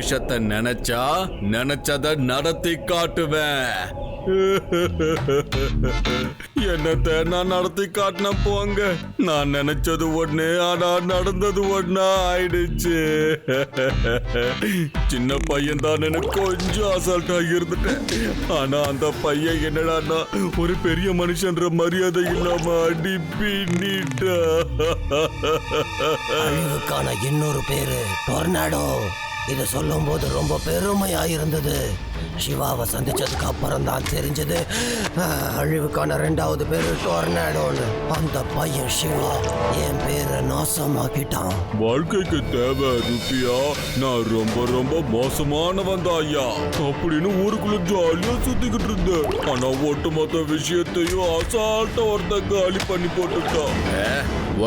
விஷத்தை நினைச்சத நடத்தி காட்டுவேன். என்னத்த நான் நடத்தி காட்டின போங்க. நான் நினைச்சது ஒண்ணு, ஆனா நடந்தது ஒண்ணா ஆயிடுச்சு. சின்ன பையன் தான் எனக்கு கொஞ்சம் அசால்ட்டா இருந்துட்டேன். ஆனா அந்த பையன் என்னடா ஒரு பெரிய மனுஷன்ற மரியாதை இல்லாம அடி பின்னிட்டா. அழிவுக்கான இன்னொரு பேரு டொர்னாடோ. இதை சொல்லும் போது ரொம்ப பெருமையா இருந்தது. சிவாவை சந்திச்சதுக்கு அப்புறம் தான் தெரிஞ்சது அழிவுக்கான 2வது பேரு டொர்னாடோன்னு. அந்த பையன் சிவா என் பேரை நாசமாக்கிட்டான். வாழ்க்கைக்கு தேவை ருப்பியா. நான் ரொம்ப ரொம்ப மோசமானவன் தான் ஐயா அப்படின்னு ஊருக்குள்ள ஜாலியா சுத்திக்கிட்டு இருந்தேன். ஆனா ஒட்டுமொத்த விஷயத்தையும் அசால்ட்டா ஒருத்தன் காலி பண்ணி போட்டுட்டான்.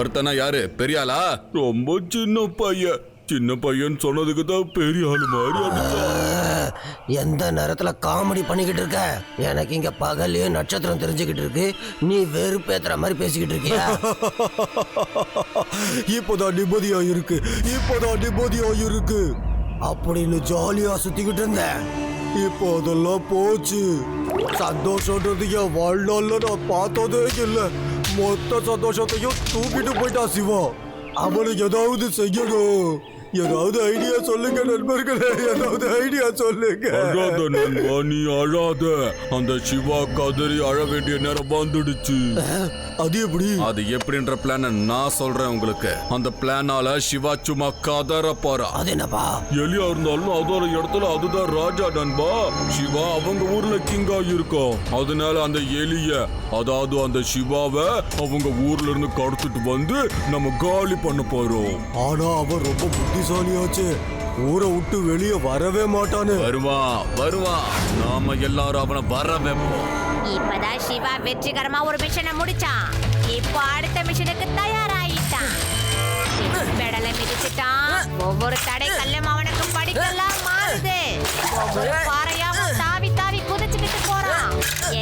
ஒருத்தனா யாரு? பெரியாளா? ரொம்ப சின்ன பையன். சின்ன பையன் சொன்னதுக்கு தான் பெரிய ஆளு மாதிரி அடிச்சான். எந்த நேரத்துல காமெடி பண்ணிக்கிட்டு இருக்க? எனக்கு இங்க பகல்லே நட்சத்திரம் தெரிஞ்சுக்கிட்டு இருக்கு, நீ வெறுப்பேத்துற மாதிரி பேசிக்கிட்டு இருக்கியா? இப்போதான் நிம்மதியா இருக்கு அப்படின்னு ஜாலியா சுத்திக்கிட்டு இருந்தேன். இப்போ அதெல்லாம் போச்சு. சந்தோஷம்ன்றது என் வாழ்நாள்ல நான் பார்த்ததே இல்லை. மொத்த சந்தோஷத்தையும் தூக்கிட்டு போயிட்டா சிவா. அவனுக்கு ஏதாவது செய்யணும். ஏதாவது ஐடியா சொல்லுங்க நண்பர்களே, ஏதாவது ஐடியா சொல்லுங்க. அழாத நண்பா, நீ அழாத. அந்த சிவா கதறி அழ வேண்டிய நேரம் வந்துடுச்சு. அது எப்படி? அது எப்படின்ற பிளான நான் சொல்றேன் உங்களுக்கு. அந்த பிளானால சிவா சும்மா கதற போறா. அது என்னப்பா? எலியா இருந்தாலும் அதோட இடத்துல அதுதான் ராஜா நண்பா. சிவா அவங்க ஊர்ல கிங்கா இருக்கும். அதனால அந்த எலிய, அதாவது அந்த சிவாவை அவங்க ஊர்ல இருந்து கடத்திட்டு வந்து நம்ம காலி பண்ண போறோம். ஆனா அவன் ரொம்ப புத்திசாலியாச்சு. ஊரை விட்டு வெளியே வரவே மாட்டானு. வருவான். நாம எல்லாரும் அவனை வர வைப்போம். இப்பதான் சிவா வெற்றிகரமா ஒரு மிஷனை முடிச்சான். இப்போ அடுத்த மிஷனுக்கு தயாராயிட்டான். பெடலை மிதிச்சிட்டான். ஒவ்வொரு தடை கல்லும் அவனுக்கு படிக்கலாம் மாறுது. ஒவ்வொரு பாறையாவும் தாவி தாவி குதிச்சுக்கிட்டு போறான்.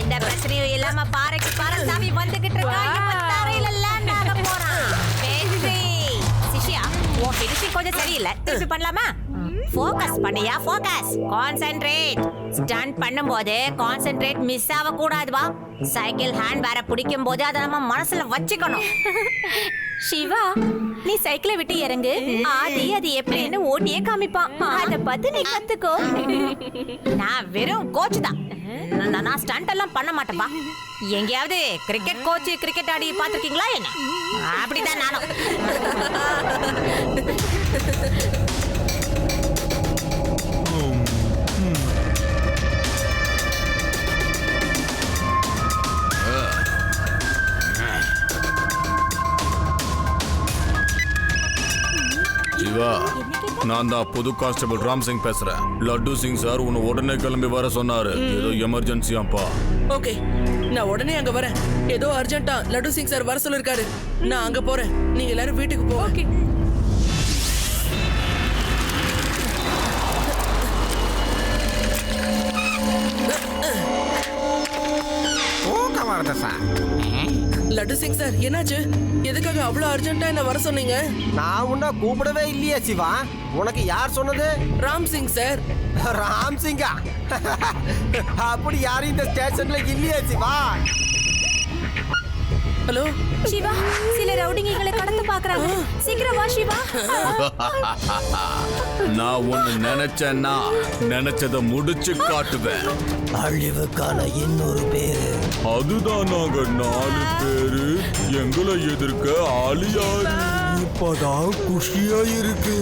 எந்த பிரச்சனையும் இல்லாம பாறைக்கு பாறை தாவி வந்துகிட்டு இருக்கான். இப்ப தரையில லேண்ட் ஆக போறான். வெற்றி. சிஷ்யா, உன் ஃபினிஷிங் கொஞ்சம் சரியில்லை. திருப்பி பண்ணலாமா? ஃபோக்கஸ் பண்ணியா, ஃபோக்கஸ். கான்சென்ட்ரேட். ஸ்டண்ட் பண்ணும்போது கான்சென்ட்ரேட் மிஸ் ஆக கூடாதுவா. சைக்கிள் ஹேண்ட் பேரை பிடிக்கும் போது அதை நம்ம மனசுல வச்சுக்கணும். சிவா, நீ சைக்கிளை விட்டு இறங்கு. ஆதி அது எப்படின்னு ஓட்டியே காமிப்பான். அத பத்தி நீ கத்துக்கோ. நான் வெறும் கோச் தான். நான் ஸ்டண்ட் எல்லாம் பண்ண மாட்டேன்பா. எங்கேயாவது கிரிக்கெட் கோச் கிரிக்கெட் ஆடி பாத்திருக்கீங்களா என்ன? அப்படிதான் நானும். சிவா, நான் தான் புது கான்ஸ்டபிள் ராம் சிங் பேசுறேன். லட்டு சிங் சார் உன்னை உடனே கிளம்பி வர சொன்னாரு. ஏதோ எமர்ஜென்சியாப்பா. ஓகே, நான் உடனே அங்க வரேன். ஏதோ அர்ஜென்ட்டா லட்டு சிங் சார் வர சொல்லிருக்காரு. நான் அங்க போறேன். நீங்க எல்லாரும் வீட்டுக்கு போ. ஓகே. லட்டு சிங் சார், என்னாச்சு? எதுக்காக அவ்வளவு அர்ஜென்ட்டா என்ன வர சொன்னீங்க? நான் உன்னை கூப்பிடவே இல்லையே சிவா. உனக்கு யார் சொன்னது? ராம் சிங் சார். ராம் சிங்கா? அப்படி யாரும் இந்த ஸ்டேஷன்ல இல்லையே சிவா. ஹலோ சிவா, சில ரவுடிங்க எங்களை கடந்து பாக்குறாங்க. சீக்கிரம் வா சிவா. நான் ஒன்னு நினைச்சேன்னா நினைச்சத முடிச்சு காட்டுவேன். அழிவுக்கான இன்னொரு பேரு. அதுதான் நாங்க 4 பேரு. எங்களை எதிர்க்க ஆளியாரு. இப்பதான் குஷியா இருக்கு.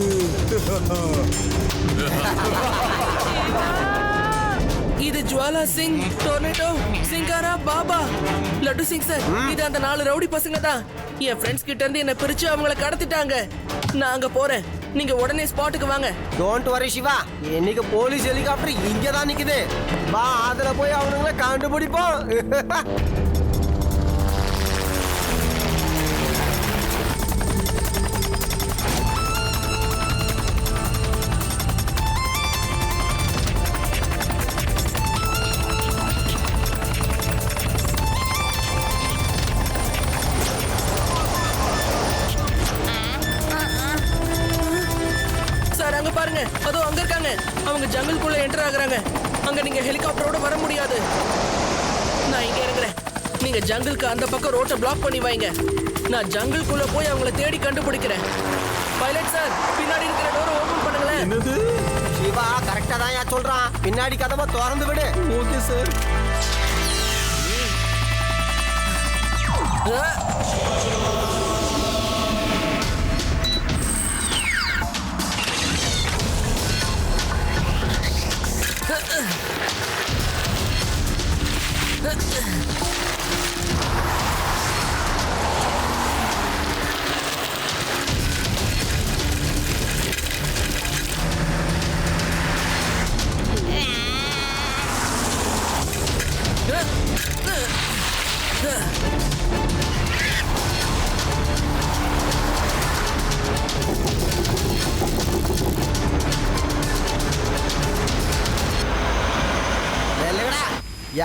இது ஜுவாலா சிங், டொர்னேடோ, சிங்காரா, பாபா. லட்டு சிங் சார், இது அந்த 4 ரவுடி பசங்க தான். என் ஃப்ரெண்ட்ஸ் கிட்ட இருந்து என்ன பிரிச்சு அவங்கள கடத்திட்டாங்க. நான் அங்க போறேன். நீங்க உடனே ஸ்பாட்டுக்கு வாங்க. Don't worry Siva. இன்னைக்கு போலீஸ் ஹெலிகாப்டர் இங்க தான் நிக்குது. வா, அதுல போய் அவனுங்களை கண்டுபிடிப்போம். சார், அங்க பாருங்க. அதோ அங்க இருக்காங்க. என்டர் ஆகுறாங்க. அங்க நீங்க ஹெலிகாப்டரோட வர முடியாது. நான் இங்க இறங்குறேன். நீங்க ஜங்கிளுக்கு அந்த பக்கம் ரோட்டை பிளாக் பண்ணி வைங்க. நான் ஜங்கிள்குள்ள போய் அவங்கள தேடி கண்டுபிடிக்கிறேன். பைலட் சார், பின்னாடி இருக்கிற டோரை ஓபன் பண்ணுங்களேன். என்னது? சிவா கரெக்டா தான் சொல்றான். பின்னாடி கதவை திறந்து விடு. Okay sir.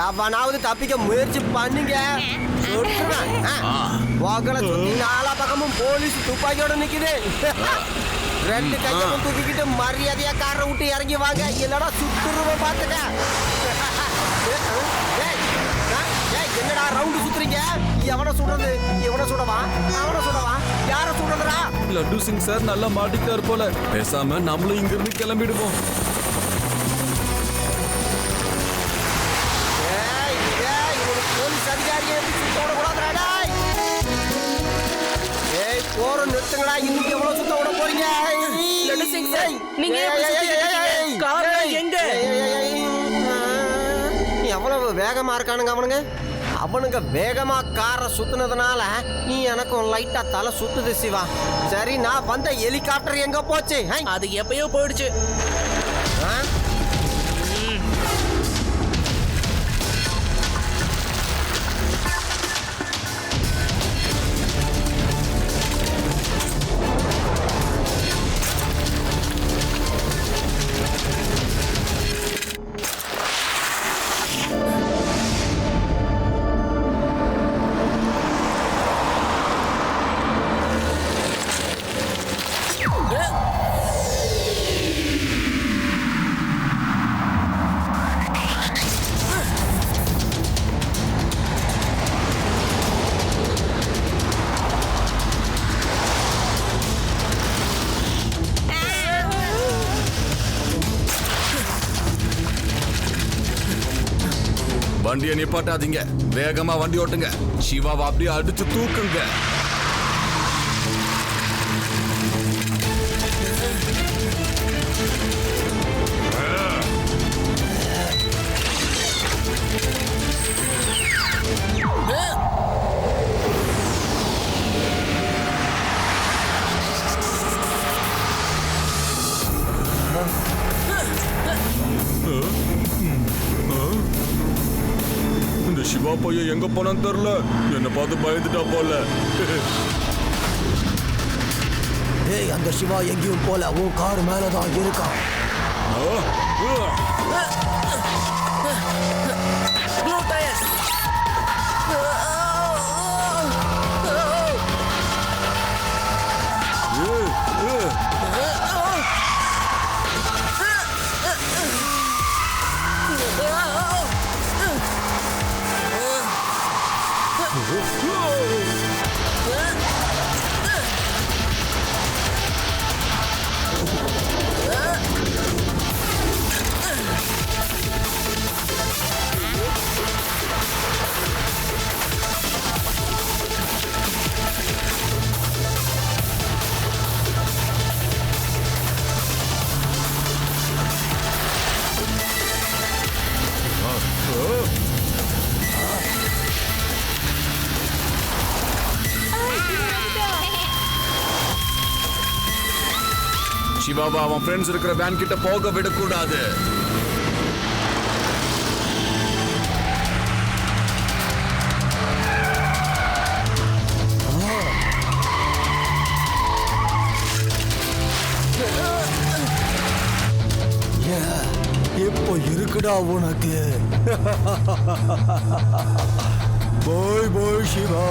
எவனாவது தப்பிக்க முயற்சி பண்ணுங்க. வாகன சுத்தி நாலா பக்கமும் போலீஸ் துப்பாக்கியோட நிக்குது. ரெண்டு கையும் தூக்கிக்கிட்டு மரியாதையா காரை விட்டு இறங்கி வாங்க, இல்லடா சுத்துருவ பாத்துக்க. என்னடா ரவுண்டு சுத்துறீங்க? எவனை சுடுறது? எவனை சுடவா? அவனை சுடவா? யார சுடுறதுடா? லட்டு சிங் சார் நல்லா மாட்டிக்கிட்டார் போல. பேசாம நம்மளும் இங்க இருந்து கிளம்பிடுவோம். போலீஸ் அதிகாரியை சுத்த விடக்கூடாதுடா. ஏய் போற நிறுத்துங்கடா. இன்னைக்கு எவ்வளவு சுத்த விட போறீங்க? லட்டு சிங் சார், நீங்க எப்படி சுத்திக்கிட்டு இருக்கீங்க? கார் எங்க? எவ்வளவு வேகமா இருக்கானுங்க அவனுங்க. அவனுங்க வேகமா காரை சுத்துனதுனால நீ எனக்கும் லைட்டா தலை சுத்துது சிவா. சரி, நான் வந்த ஹெலிகாப்டர் எங்க போச்சு? அது எப்பயோ போயிடுச்சு. வண்டியை நிப்பாட்டாதீங்க, வேகமா வண்டி ஓட்டுங்க. சிவாவை அப்படியே அடிச்சு தூக்குங்க. இந்த சிவா பையன் எங்க போனான்னு தெரியல. என்ன பார்த்து பயந்துட்டா போல. ஏய், அந்த சிவா எங்கேயும் போல. உன் கார் மேலதான் இருக்கான். Blue tyre. சிவாவை அவன் ஃப்ரெண்ட்ஸ் இருக்கிற வேன் கிட்ட போக விடக்கூடாது. இப்போ இருக்குடா உனக்கு. போய் போய் சிவா.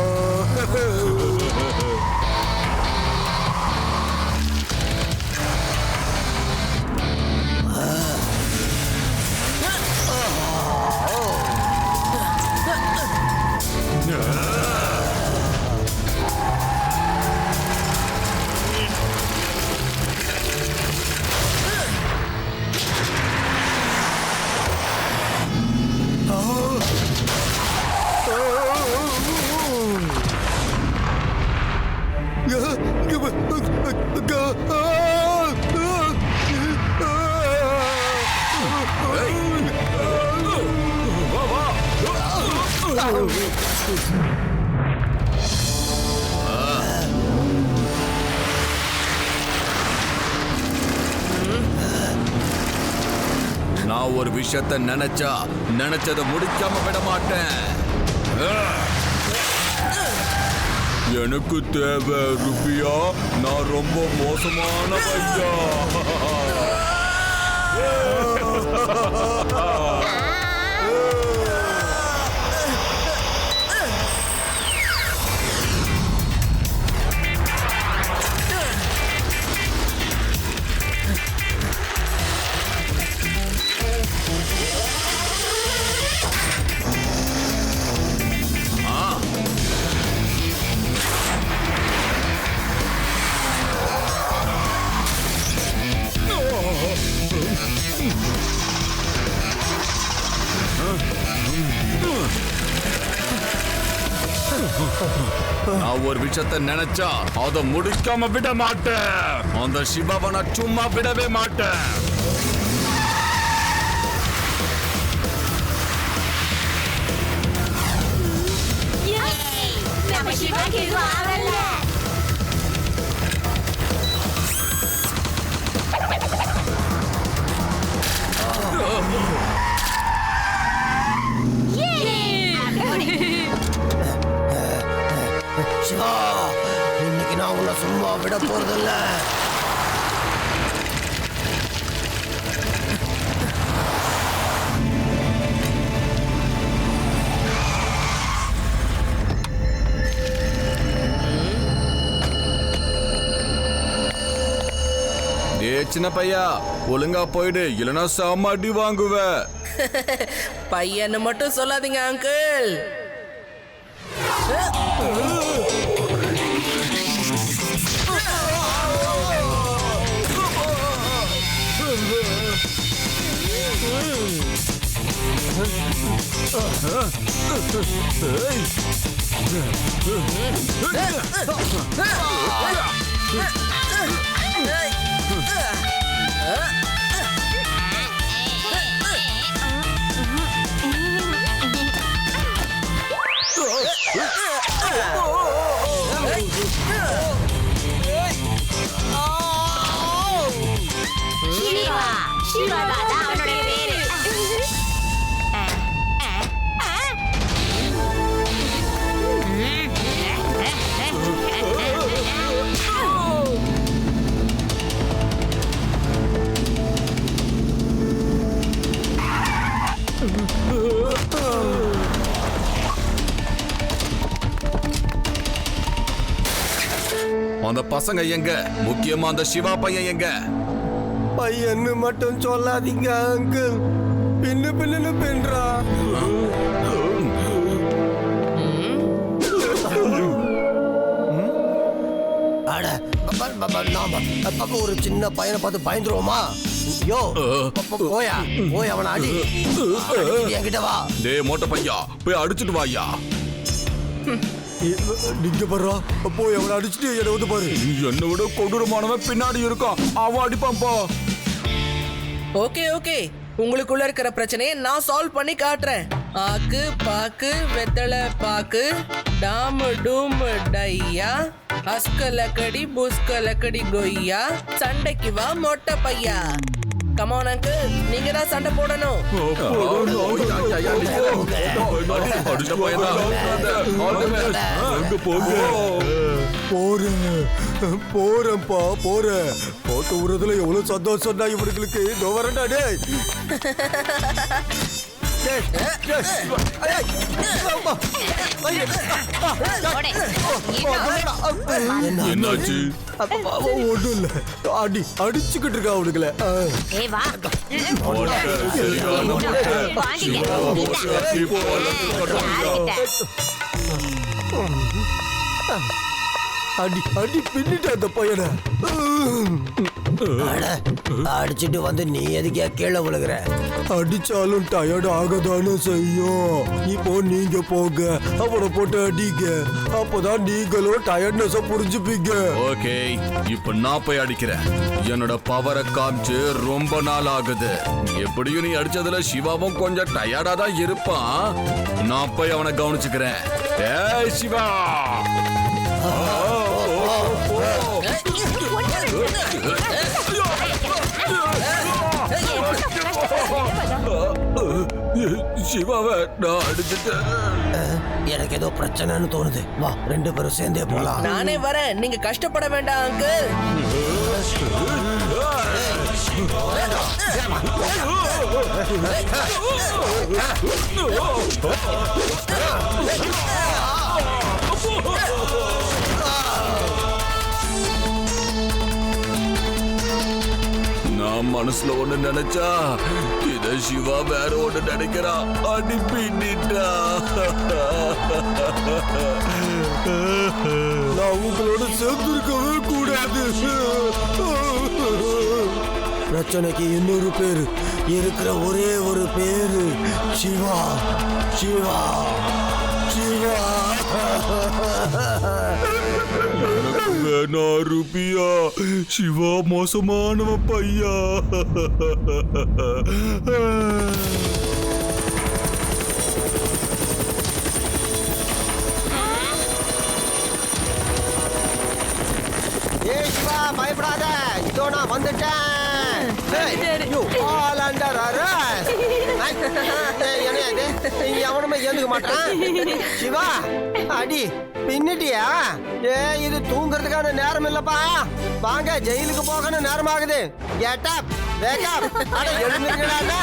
நான் ஒரு விஷயத்தை நினைச்சதை முடிக்காம விட மாட்டேன். எனக்கு தேவை ருபியா. நான் ரொம்ப மோசமான பையா. நான் ஒரு விஷயத்தை நினைச்சா அதை முடிக்காம விட மாட்டேன். அந்த சிவாவை நான் சும்மா விடவே மாட்டேன். நம்ம சிவாக்கு எதுவும் ஆகல. சிவா, இன்னைக்கு நான் உன்னை சும்மா விட போறதில்ல. சின்ன பையா, ஒழுங்கா போயிடு, இல்லைன்னா செம அடி வாங்குவ. பையன்னு மட்டும் சொல்லாதீங்க அங்கிள். சிவா தான் அவனுடைய பேரு. அந்த பசங்க எங்க? முக்கியமா அந்த சிவா பையன் எங்க? பையன்னு மட்டும் சொல்லாதீங்க அங்கிள். பின்னு பின்னு பின்றா. அட, நாம ஒரு சின்ன பையனை பார்த்து பயந்துருவோமா? யோ, போயா போய் அவனை அடி. என்கிட்ட வா. டேய் மோட்ட பையா, போய் அடிச்சுட்டு வாயா. நீங்க பாரு, போய் அவனை அடிச்சுட்டு என்னை வந்து பாரு. என்னை விட கொடூரமானவன் பின்னாடி இருக்கான், அவன் அடிப்பான்பா. ஓகே ஓகே, உங்களுக்குள்ள இருக்கிற பிரச்சனையை நான் சால்வ் பண்ணி காட்டுறேன். ஆக்கு பாக்கு வெத்தலை பாக்கு டாமு டூமு டையா அஸ்கலக்கடி புஸ்கலக்கடி கொய்யா சண்டைக்கு வா மொட்டை பையா. கமான் அங்கிள், நீங்க தான் சண்டை போடணும். போறேன்ப்பா போறேன். போட்டு விடுறதுல எவ்வளவு சந்தோஷம்டா இவனுங்களுக்கு. இதோ வரேன்டா டேய். என்னாச்சு? ஒண்ணும் இல்ல, அடிச்சுக்கிட்டு இருக்கா அவனுக்குல. அடி அடி பின்னிட்ட அந்த பையனை. அட, அடிச்சிட்டு வந்து நீ எதுக்கே கீழே விழுகிற? அடிச்சாலும் டயர்ட் ஆகதானே செய்யும். இப்போ நீங்க போங்க, அவனை போட்டு அடிங்க. அப்பதான் நீங்களும் டயர்ட்னஸ புரிஞ்சுப்பீங்க. ஓகே, இப்ப நான் போய் அடிக்கிறேன். என்னோட பவரை காமிச்சு ரொம்ப நாள் ஆகுது. எப்படியும் நீ அடிச்சதுல சிவாவும் கொஞ்சம் டயர்டா தான் இருப்பான். நான் போய் அவனை கவனிச்சுக்கிறேன். ஏய் சிவா, சிவாவை நான் அடிச்சுட்டேன். எனக்கு ஏதோ பிரச்சனைன்னு தோணுது. வா, 2 பேரும் சேர்ந்தே போலாம். நானே வரேன், நீங்க கஷ்டப்பட வேண்டாம் அங்கிள். நான் மனசுல ஒண்ணு நினைச்சா இத சிவா வேற ஒண்ணு நினைக்கிறா. அடி பின்னிட்டா. நான் உங்களோட சேர்ந்திருக்கவே கூடாது. பிரச்சனைக்கு இன்னொரு பேரு, இருக்கிற ஒரே ஒரு பேரு சிவா. சிவா சிவா. வேணா ரூபியா, சிவா மோசமானவன் பையா. ஏய் சிவா, பயப்படாத, இதோ நான் வந்துட்டேன். You all under arrest. என்ன இது? எவனுமே ஏந்துக்க மாட்டான். சிவா, அடி பின்னிட்டியா? இது தூங்குறதுக்கான நேரம் இல்லப்பா. வாங்க, ஜெயிலுக்கு போகணும், நேரம் ஆகுது. Get up, wake up. அட எழுந்திருக்கடா.